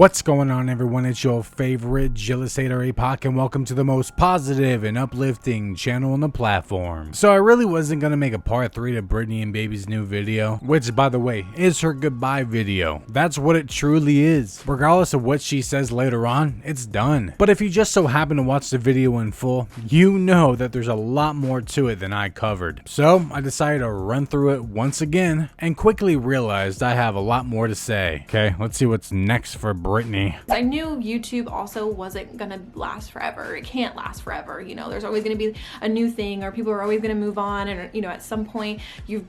What's going on, everyone? It's your favorite jealous hater Apoc, and welcome to the most positive and uplifting channel on the platform. So I really wasn't gonna make a part 3 to Britneyandbaby's new video, which, by the way, is her goodbye video. That's what it truly is. Regardless of what she says later on, it's done. But if you just so happen to watch the video in full, you know that there's a lot more to it than I covered. So I decided to run through it once again and quickly realized I have a lot more to say. Okay, let's see what's next for Brittany. I knew YouTube also wasn't gonna last forever. It can't last forever. You know, there's always gonna be a new thing, or people are always gonna move on, and at some point you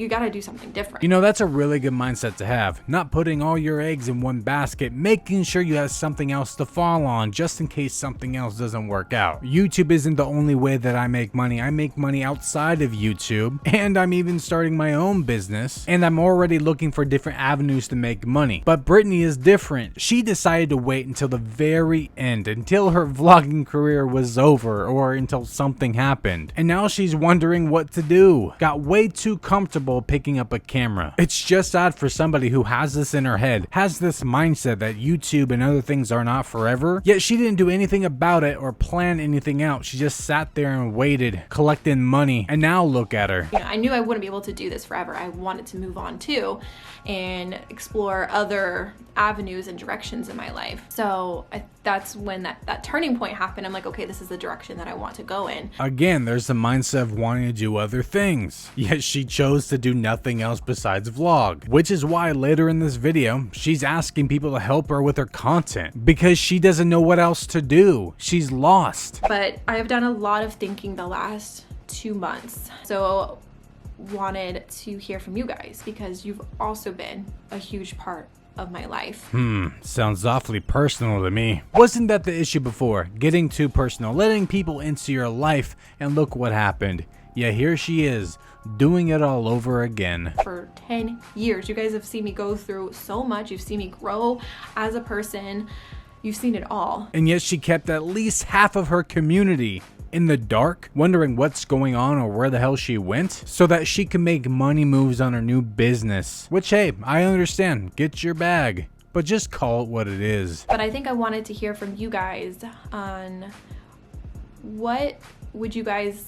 gotta do something different. That's a really good mindset to have. Not putting all your eggs in one basket, making sure you have something else to fall on just in case something else doesn't work out. YouTube isn't the only way that I make money. I make money outside of YouTube, and I'm even starting my own business, and I'm already looking for different avenues to make money. But Brittany is different. She decided to wait until the very end, until her vlogging career was over, or until something happened. And now she's wondering what to do. Got way too comfortable picking up a camera. It's just odd for somebody who has this in her head, has this mindset that YouTube and other things are not forever, yet she didn't do anything about it or plan anything out. She just sat there and waited, collecting money, and now look at her. I knew I wouldn't be able to do this forever. I wanted to move on too and explore other avenues and directions in my life. So that's when that turning point happened. I'm like, okay, this is the direction that I want to go in. Again, there's the mindset of wanting to do other things, yet she chose to do nothing else besides vlog, which is why later in this video she's asking people to help her with her content because she doesn't know what else to do. She's lost. But I have done a lot of thinking the last 2 months, so wanted to hear from you guys because you've also been a huge part of my life. Sounds awfully personal to me. Wasn't that the issue before? Getting too personal, letting people into your life, and look what happened. Yeah, here she is, doing it all over again. For 10 years, you guys have seen me go through so much. You've seen me grow as a person. You've seen it all. And yet she kept at least half of her community in the dark, wondering what's going on or where the hell she went, so that she can make money moves on her new business. Which, hey, I understand. Get your bag. But just call it what it is. But I think I wanted to hear from you guys on what would you guys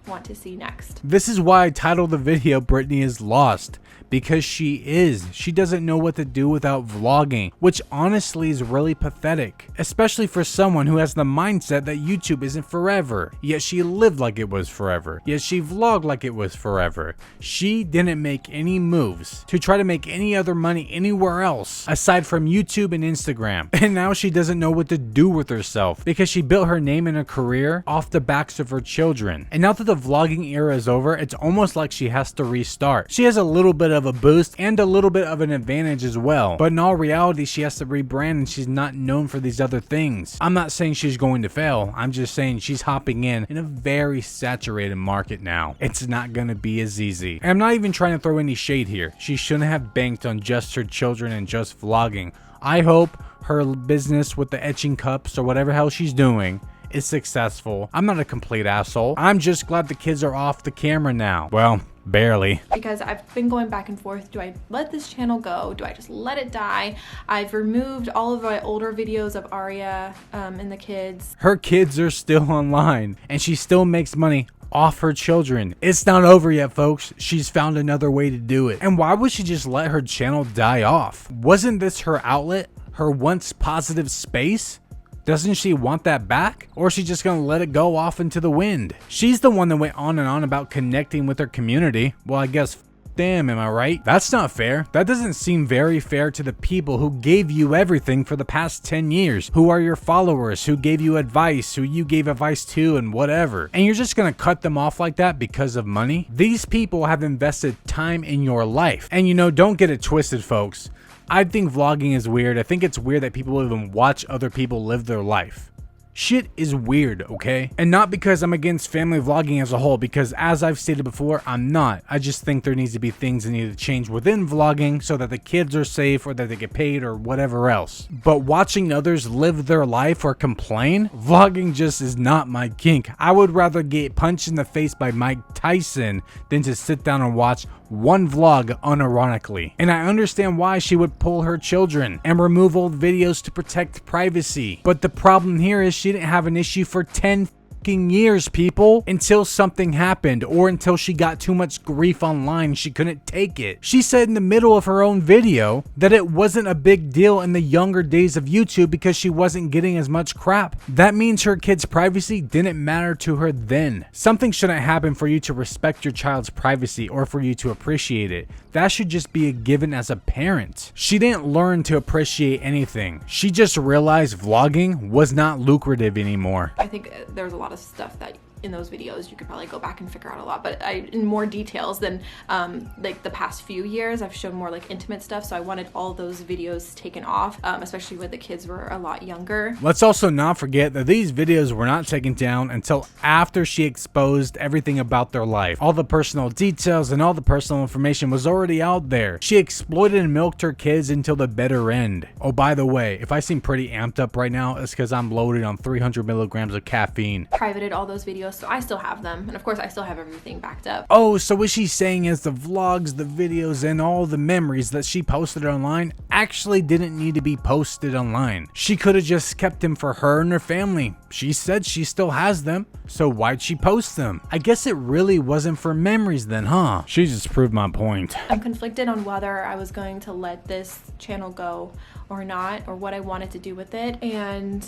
want to see next. This is why I titled the video Brittany is Lost. Because she doesn't know what to do without vlogging, which honestly is really pathetic, especially for someone who has the mindset that YouTube isn't forever. Yet she lived like it was forever, yet she vlogged like it was forever. She didn't make any moves to try to make any other money anywhere else aside from YouTube and Instagram, and now she doesn't know what to do with herself because she built her name and a career off the backs of her children. And now that the vlogging era is over, it's almost like she has to restart. She has a little bit of a boost and a little bit of an advantage as well, but in all reality she has to rebrand and she's not known for these other things. I'm not saying she's going to fail, I'm just saying she's hopping in a very saturated market now. It's not gonna be as easy. And I'm not even trying to throw any shade here. She shouldn't have banked on just her children and just vlogging. I hope her business with the etching cups or whatever hell she's doing is successful. I'm not a complete asshole. I'm just glad the kids are off the camera now. Well, barely. Because I've been going back and forth. Do I let this channel go? Do I just let it die? I've removed all of my older videos of Aria and the kids. Her kids are still online and she still makes money off her children. It's not over yet, folks. She's found another way to do it. And why would she just let her channel die off? Wasn't this her outlet? Her once positive space? Doesn't she want that back? Or is she just gonna let it go off into the wind? She's the one that went on and on about connecting with her community. Well, I guess damn, am I right? That's not fair. That doesn't seem very fair to the people who gave you everything for the past 10 years, who are your followers, who gave you advice, who you gave advice to, and whatever. And you're just gonna cut them off like that because of money? These people have invested time in your life. And don't get it twisted, folks. I think vlogging is weird. I think it's weird that people even watch other people live their life. Shit is weird, okay? And not because I'm against family vlogging as a whole, because as I've stated before, I'm not. I just think there needs to be things that need to change within vlogging so that the kids are safe or that they get paid or whatever else. But watching others live their life or complain, vlogging just is not my kink. I would rather get punched in the face by Mike Tyson than to sit down and watch one vlog unironically. And I understand why she would pull her children and remove old videos to protect privacy. But the problem here is she didn't have an issue for 10 years, people, until something happened or until she got too much grief online. She couldn't take it. She said in the middle of her own video that it wasn't a big deal in the younger days of YouTube because she wasn't getting as much crap. That means her kid's privacy didn't matter to her then. Something shouldn't happen for you to respect your child's privacy or for you to appreciate it. That should just be a given as a parent. She didn't learn to appreciate anything. She just realized vlogging was not lucrative anymore. I think there's a lot of stuff that in those videos you could probably go back and figure out a lot, but in more details than like the past few years I've shown more like intimate stuff, so I wanted all those videos taken off, especially when the kids were a lot younger. Let's also not forget that these videos were not taken down until after she exposed everything about their life. All the personal details and all the personal information was already out there. She exploited and milked her kids until the bitter end. Oh, by the way, if I seem pretty amped up right now, it's because I'm loaded on 300 milligrams of caffeine. Privated all those videos, so I still have them, and of course I still have everything backed up. Oh, so what she's saying is the vlogs, the videos, and all the memories that she posted online actually didn't need to be posted online. She could have just kept them for her and her family. She said she still has them, so why'd she post them? I guess it really wasn't for memories then, huh? She just proved my point. I'm conflicted on whether I was going to let this channel go or not, or what I wanted to do with it, and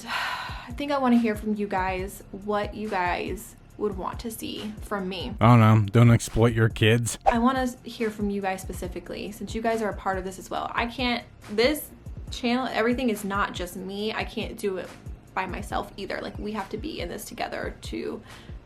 I think I want to hear from you guys what you guys would want to see from me. I don't know, don't exploit your kids. I want to hear from you guys specifically, since you guys are a part of this as well. This channel, everything is not just me. I can't do it by myself either. Like, we have to be in this together to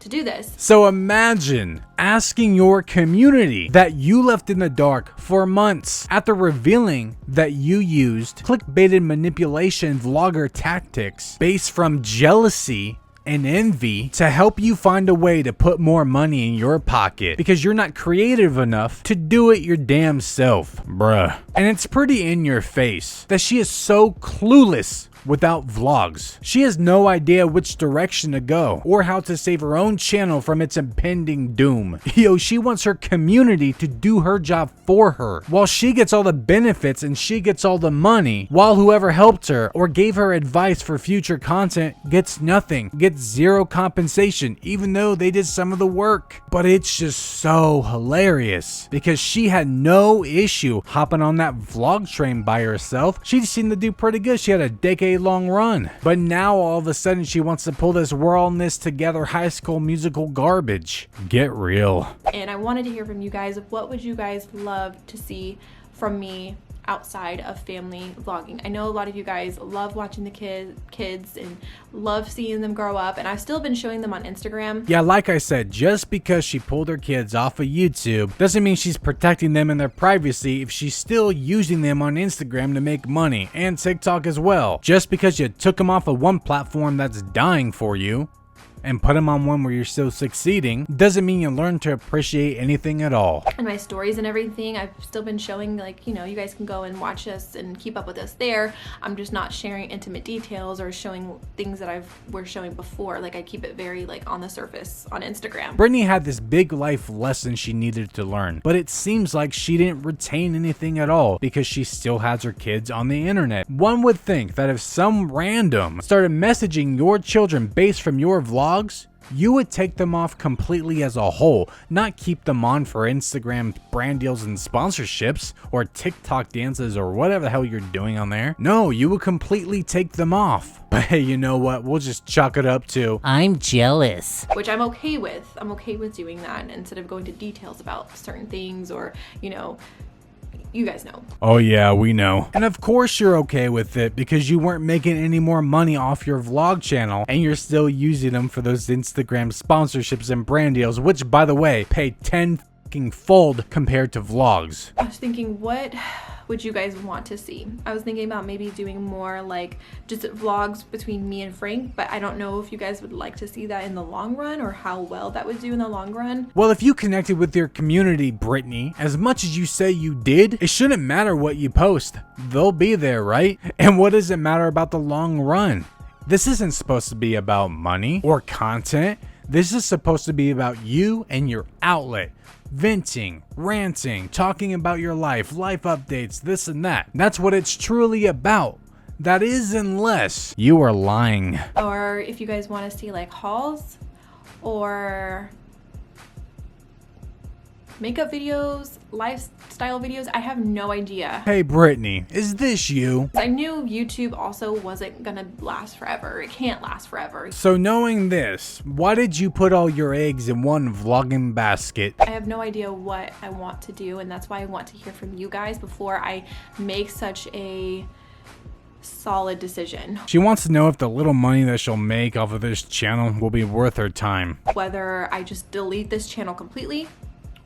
do this. So imagine asking your community that you left in the dark for months after revealing that you used clickbaited manipulation vlogger tactics based from jealousy and envy to help you find a way to put more money in your pocket because you're not creative enough to do it your damn self, bruh. And it's pretty in your face that she is so clueless without vlogs. She has no idea which direction to go or how to save her own channel from its impending doom. Yo, she wants her community to do her job for her while she gets all the benefits and she gets all the money, while whoever helped her or gave her advice for future content gets nothing, gets zero compensation, even though they did some of the work. But it's just so hilarious because she had no issue hopping on that vlog train by herself. She seemed to do pretty good. She had a decade-long run. But now all of a sudden she wants to pull this we're all in this together High School Musical garbage. Get real. And I wanted to hear from you guys. What would you guys love to see from me outside of family vlogging? I know a lot of you guys love watching the kids and love seeing them grow up, and I've still been showing them on Instagram. Yeah, like I said, just because she pulled her kids off of YouTube doesn't mean she's protecting them and their privacy if she's still using them on Instagram to make money, and TikTok as well. Just because you took them off of one platform that's dying for you and put them on one where you're still succeeding doesn't mean you learn to appreciate anything at all. And my stories and everything, I've still been showing, like, you know, you guys can go and watch us and keep up with us there. I'm just not sharing intimate details or showing things that we're showing before. Like, I keep it very like on the surface on Instagram. Brittany had this big life lesson she needed to learn, but it seems like she didn't retain anything at all because she still has her kids on the internet. One would think that if some random started messaging your children based from your vlogs, you would take them off completely as a whole, not keep them on for Instagram brand deals and sponsorships or TikTok dances or whatever the hell you're doing on there. No, you would completely take them off. But hey, you know what? We'll just chalk it up to I'm jealous. Which I'm okay with. I'm okay with doing that instead of going to details about certain things, or, you know, you guys know. Oh yeah, we know. And of course you're okay with it because you weren't making any more money off your vlog channel and you're still using them for those Instagram sponsorships and brand deals, which, by the way, pay 10 fucking fold compared to vlogs. I was thinking, what would you guys want to see? I was thinking about maybe doing more like just vlogs between me and Frank, but I don't know if you guys would like to see that in the long run or how well that would do in the long run. Well, if you connected with your community, Brittany, as much as you say you did, it shouldn't matter what you post. They'll be there, right? And what does it matter about the long run? This isn't supposed to be about money or content. This is supposed to be about you and your outlet. Venting, ranting, talking about your life updates, this and that. That's what it's truly about. That is, unless you are lying. Or if you guys want to see like hauls or makeup videos, lifestyle videos, I have no idea. Hey Brittany, is this you? I knew YouTube also wasn't gonna last forever. It can't last forever. So knowing this, why did you put all your eggs in one vlogging basket? I have no idea what I want to do, and that's why I want to hear from you guys before I make such a solid decision. She wants to know if the little money that she'll make off of this channel will be worth her time. Whether I just delete this channel completely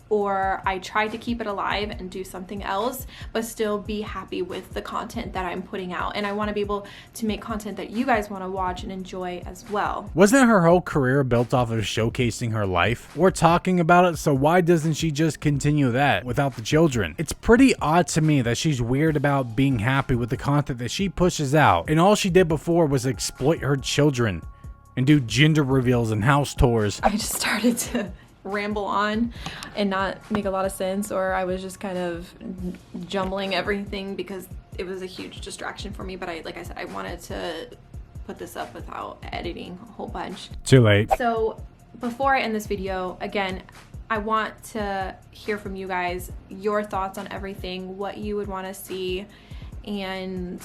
or I try to keep it alive and do something else, but still be happy with the content that I'm putting out. And I want to be able to make content that you guys want to watch and enjoy as well. Wasn't her whole career built off of showcasing her life or talking about it? So why doesn't she just continue that without the children? It's pretty odd to me that she's weird about being happy with the content that she pushes out, and all she did before was exploit her children and do gender reveals and house tours. I just started to ramble on and not make a lot of sense, or I was just kind of jumbling everything because it was a huge distraction for me. But like I said, I wanted to put this up without editing a whole bunch. Too late. So before I end this video, again, I want to hear from you guys, your thoughts on everything, what you would want to see, and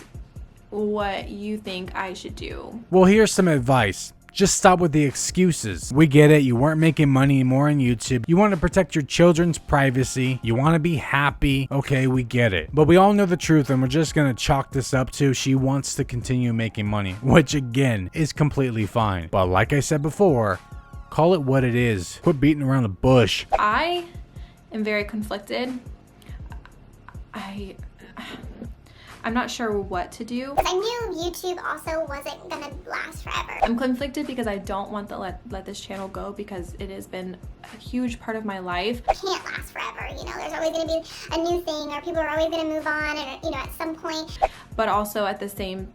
what you think I should do. Well, here's some advice. Just stop with the excuses. We get it. You weren't making money anymore on YouTube. You want to protect your children's privacy. You want to be happy. Okay, we get it. But we all know the truth, and we're just going to chalk this up to she wants to continue making money, which again is completely fine. But like I said before, call it what it is. Quit beating around the bush. I am very conflicted. I'm not sure what to do. I knew YouTube also wasn't gonna last forever. I'm conflicted because I don't want to let this channel go because it has been a huge part of my life. It can't last forever, you know, there's always gonna be a new thing, or people are always gonna move on, and you know, at some point. But also at the same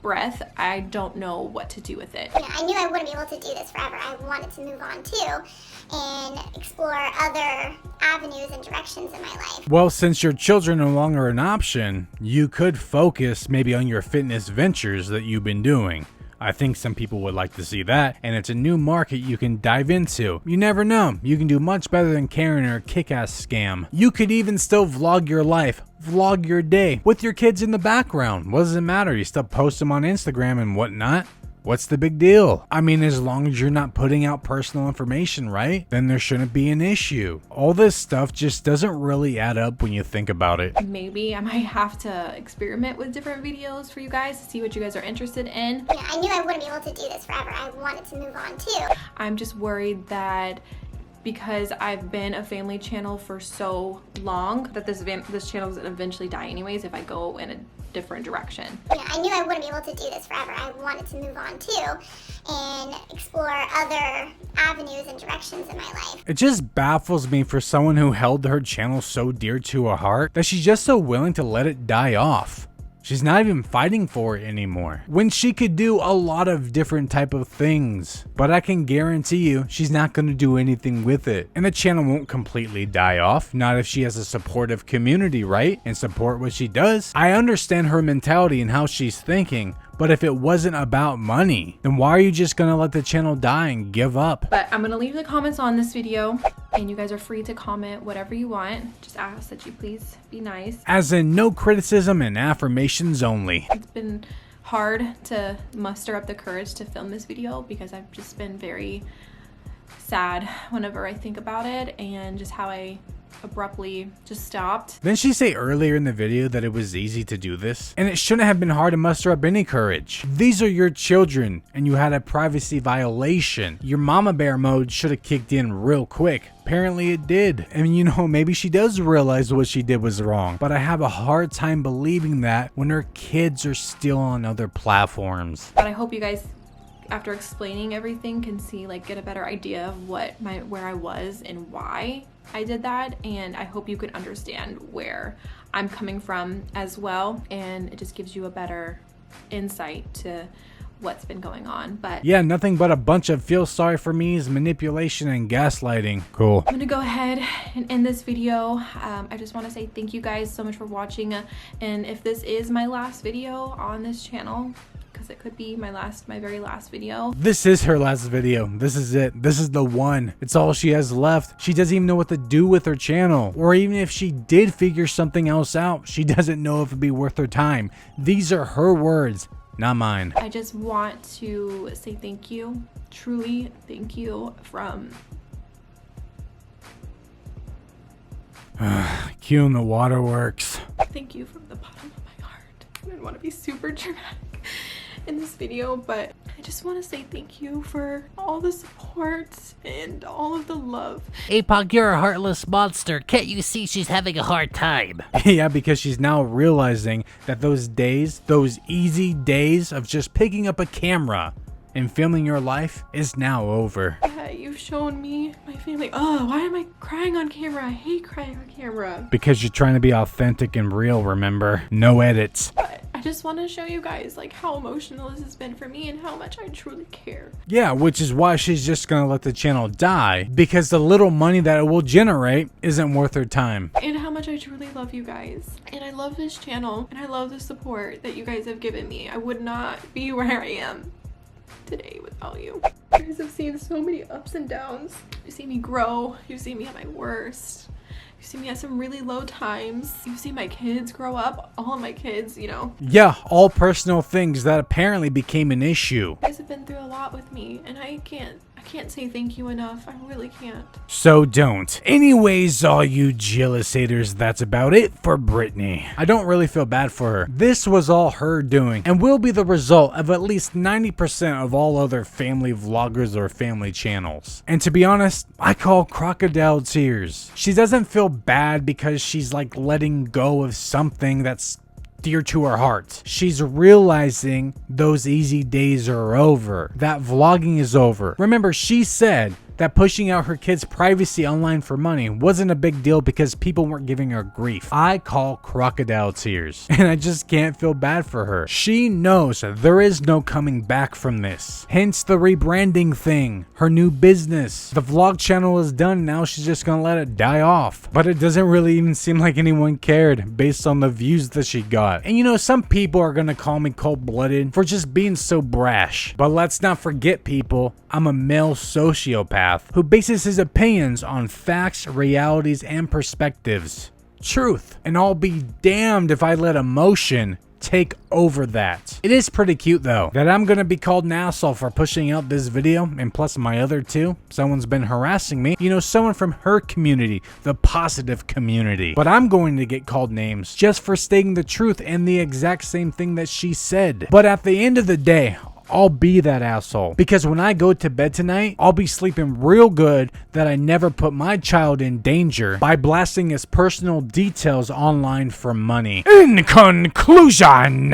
breath, I don't know what to do with it. You know, I knew I wouldn't be able to do this forever. I wanted to move on too and explore other avenues and directions in my life. Well, since your children are no longer an option, you could focus maybe on your fitness ventures that you've been doing. I think some people would like to see that, and it's a new market you can dive into. You never know, you can do much better than Karen or a kick-ass scam. You could even still vlog your life, vlog your day, with your kids in the background. What does it matter? You still post them on Instagram and whatnot. What's the big deal? I mean, as long as you're not putting out personal information, right? Then there shouldn't be an issue. All this stuff just doesn't really add up when you think about it. Maybe I might have to experiment with different videos for you guys to see what you guys are interested in. Yeah, I knew I wouldn't be able to do this forever. I wanted to move on too. I'm just worried that because I've been a family channel for so long that this channel is gonna eventually die anyways if I go in a different direction. Yeah, I knew I wouldn't be able to do this forever. I wanted to move on too and explore other avenues and directions in my life. It just baffles me for someone who held her channel so dear to her heart that she's just so willing to let it die off. She's not even fighting for it anymore, when she could do a lot of different type of things. But I can guarantee you she's not going to do anything with it. And the channel won't completely die off, not if she has a supportive community, right? And support what she does. I understand her mentality and how she's thinking, but if it wasn't about money, then why are you just going to let the channel die and give up? But I'm going to leave the comments on this video, and you guys are free to comment whatever you want. Just ask that you please be nice. As in, no criticism and affirmations only. It's been hard to muster up the courage to film this video because I've just been very sad whenever I think about it and just how I abruptly just stopped. Didn't she say earlier in the video that it was easy to do this? And it shouldn't have been hard to muster up any courage. These are your children, and you had a privacy violation. Your mama bear mode should have kicked in real quick. Apparently it did. And you know, maybe she does realize what she did was wrong, but I have a hard time believing that when her kids are still on other platforms. But I hope you guys, after explaining everything, can see, like, get a better idea of where I was and why I did that. And I hope you can understand where I'm coming from as well, and it just gives you a better insight to what's been going on. But yeah, nothing but a bunch of feel sorry for me's, manipulation, and gaslighting. Cool. I'm gonna go ahead and end this video. I just want to say thank you guys so much for watching, and if this is my last video on this channel, because it could be my very last video. This is her last video. This is it. This is the one. It's all she has left. She doesn't even know what to do with her channel. Or even if she did figure something else out, she doesn't know if it'd be worth her time. These are her words, not mine. I just want to say thank you. Truly thank you from... Cue in the waterworks. Thank you from the bottom of my heart. I didn't want to be super dramatic in this video, but I just want to say thank you for all the support and all of the love. Apoc, you're a heartless monster. Can't you see she's having a hard time? Yeah, because she's now realizing that those days, those easy days of just picking up a camera and filming your life is now over. You've shown me, my family. Oh, why am I crying on camera? I hate crying on camera. Because you're trying to be authentic and real, remember? No edits. But I just want to show you guys, like, how emotional this has been for me and how much I truly care. Yeah, which is why she's just gonna let the channel die, because the little money that it will generate isn't worth her time. And how much I truly love you guys. And I love this channel, and I love the support that you guys have given me. I would not be where I am today without you. You guys have seen so many ups and downs. You've seen me grow. You've seen me at my worst. You've seen me at some really low times. You've seen my kids grow up. All of my kids, you know. Yeah, all personal things that apparently became an issue. You guys have been through a lot with me, and I can't say thank you enough. I really can't. So don't. Anyways, all you jealous haters, that's about it for Brittany. I don't really feel bad for her. This was all her doing, and will be the result of at least 90% of all other family vloggers or family channels. And to be honest, I call crocodile tears. She doesn't feel bad because she's like letting go of something that's dear to her heart. She's realizing those easy days are over. That vlogging is over. Remember, she said that pushing out her kids' privacy online for money wasn't a big deal because people weren't giving her grief. I call crocodile tears, and I just can't feel bad for her. She knows there is no coming back from this. Hence the rebranding thing, her new business. The vlog channel is done, now she's just gonna let it die off. But it doesn't really even seem like anyone cared based on the views that she got. And you know, some people are gonna call me cold-blooded for just being so brash. But let's not forget, people, I'm a male sociopath who bases his opinions on facts, realities, and perspectives. Truth. And I'll be damned if I let emotion take over that. It is pretty cute though that I'm gonna be called an asshole for pushing out this video, and plus my other two, someone's been harassing me, you know, someone from her community, the positive community. But I'm going to get called names just for stating the truth and the exact same thing that she said. But at the end of the day, I'll be that asshole, because when I go to bed tonight, I'll be sleeping real good that I never put my child in danger by blasting his personal details online for money. In conclusion,